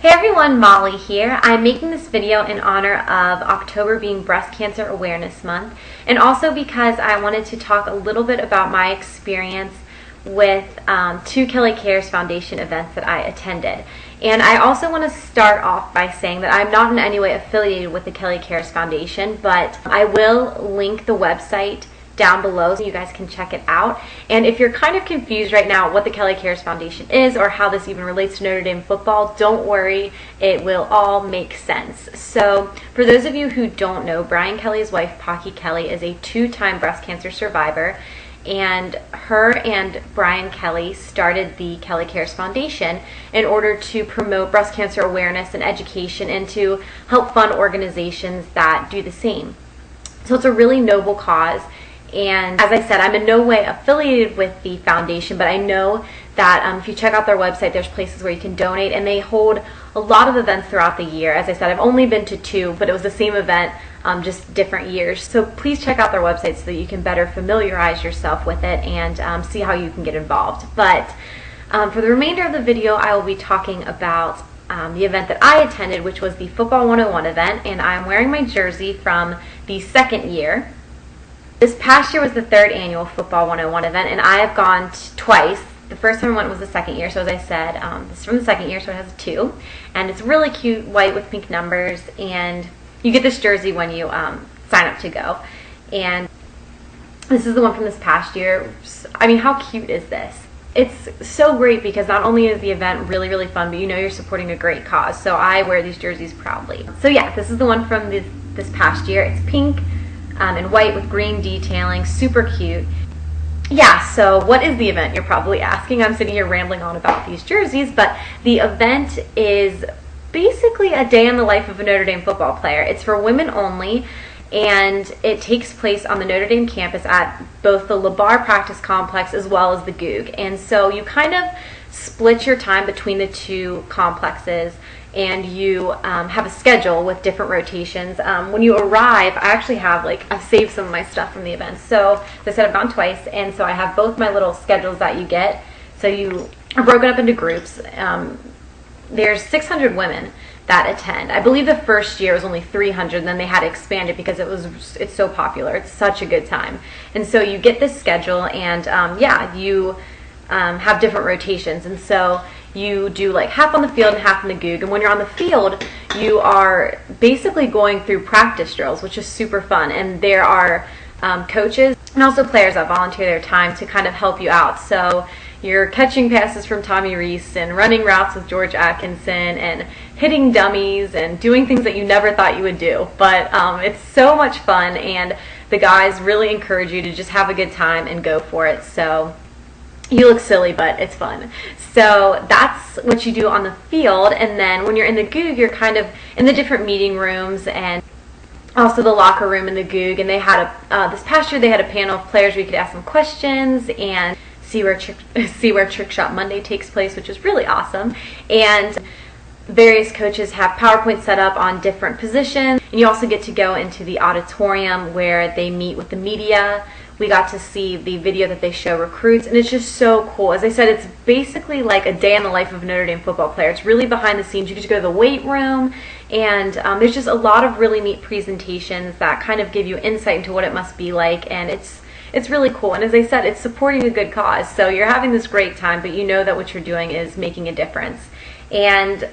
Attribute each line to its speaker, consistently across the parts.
Speaker 1: Hey everyone, Molly here. I'm making this video in honor of October being Breast Cancer Awareness Month, and also because I wanted to talk a little bit about my experience with two Kelly Cares Foundation events that I attended. And I also want to start off by saying that I'm not in any way affiliated with the Kelly Cares Foundation, but I will link the website down below so you guys can check it out. And if you're kind of confused right now what the Kelly Cares Foundation is or how this even relates to Notre Dame football, don't worry, it will all make sense. So for those of you who don't know, Brian Kelly's wife, Paki Kelly, is a two-time breast cancer survivor, and her and Brian Kelly started the Kelly Cares Foundation in order to promote breast cancer awareness and education and to help fund organizations that do the same. So it's a really noble cause. And as I said, I'm in no way affiliated with the foundation, but I know that if you check out their website, there's places where you can donate, and they hold a lot of events throughout the year. As I said, I've only been to two, but it was the same event, just different years. So please check out their website so that you can better familiarize yourself with it and see how you can get involved. But for the remainder of the video, I will be talking about the event that I attended, which was the Football 101 event, and I'm wearing my jersey from the second year. This past year was the third annual Football 101 event, and I have gone twice. The first time I went was the second year, so as I said, this is from the second year, so it has a 2. And it's really cute, white with pink numbers, and you get this jersey when you sign up to go. And this is the one from this past year. I mean, how cute is this? It's so great because not only is the event really, really fun, but you know you're supporting a great cause. So I wear these jerseys proudly. So yeah, this is the one from this past year. It's pink and white with green detailing, super cute. Yeah, so what is the event, you're probably asking? I'm sitting here rambling on about these jerseys, but the event is basically a day in the life of a Notre Dame football player. It's for women only, and it takes place on the Notre Dame campus at both the LeBar Practice Complex as well as the Goog. And so you kind of split your time between the two complexes, and you have a schedule with different rotations. When you arrive, I actually have, I've saved some of my stuff from the event. So as I said, I've gone twice, and so I have both my little schedules that you get. So you are broken up into groups. There's 600 women that attend. I believe the first year was only 300, and then they had to expand it because it's so popular. It's such a good time. And so you get this schedule, and yeah, you have different rotations. And so you do half on the field and half in the Goog. And when you're on the field, you are basically going through practice drills, which is super fun. And there are coaches and also players that volunteer their time to kind of help you out. So you're catching passes from Tommy Rees and running routes with George Atkinson and hitting dummies and doing things that you never thought you would do. But it's so much fun, and the guys really encourage you to just have a good time and go for it. So you look silly, but it's fun. So that's what you do on the field, and then when you're in the Goog, you're kind of in the different meeting rooms and also the locker room in the Goog. And they had this past year they had a panel of players where you could ask them questions and see where Trick Shot Monday takes place, which is really awesome. And various coaches have PowerPoint set up on different positions, and you also get to go into the auditorium where they meet with the media. We got to see the video that they show recruits, and it's just so cool. As I said, it's basically like a day in the life of a Notre Dame football player. It's really behind the scenes. You get to go to the weight room, and there's just a lot of really neat presentations that kind of give you insight into what it must be like, and it's really cool. And as I said, it's supporting a good cause. So you're having this great time, but you know that what you're doing is making a difference. And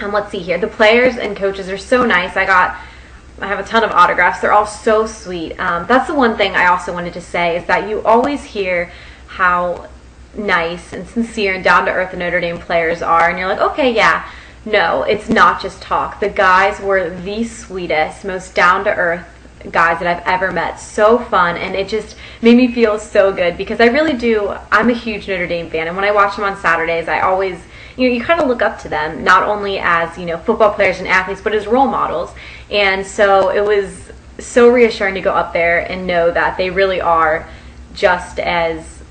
Speaker 1: let's see here. The players and coaches are so nice. I have a ton of autographs. They're all so sweet. That's the one thing I also wanted to say, is that you always hear how nice and sincere and down-to-earth the Notre Dame players are, and you're like, okay, yeah. No, it's not just talk. The guys were the sweetest, most down-to-earth guys that I've ever met. So fun, and it just made me feel so good because I really do. I'm a huge Notre Dame fan, and when I watch them on Saturdays, I always, you kind of look up to them, not only as, football players and athletes, but as role models. And so it was so reassuring to go up there and know that they really are just as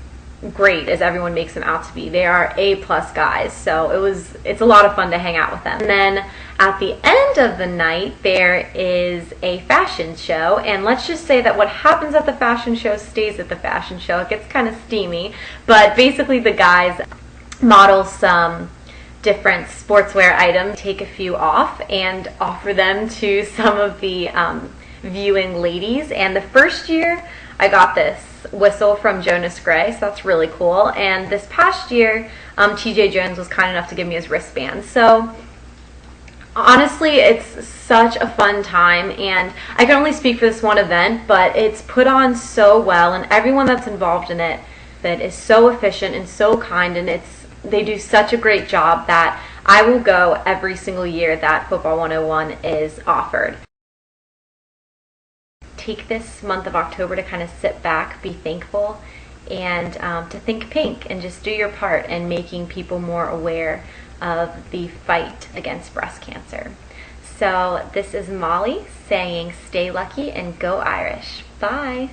Speaker 1: great as everyone makes them out to be. They are A-plus guys, so it's a lot of fun to hang out with them. And then at the end of the night, there is a fashion show, and let's just say that what happens at the fashion show stays at the fashion show. It gets kind of steamy, but basically the guys model some different sportswear items, take a few off and offer them to some of the viewing ladies. And the first year I got this whistle from Jonas Gray, so that's really cool. And this past year, TJ Jones was kind enough to give me his wristband. So honestly, it's such a fun time, and I can only speak for this one event, but it's put on so well, and everyone that's involved in it that is so efficient and so kind, and they do such a great job that I will go every single year that Football 101 is offered. Take this month of October to kind of sit back, be thankful, and to think pink and just do your part in making people more aware of the fight against breast cancer. So this is Molly saying stay lucky and go Irish. Bye.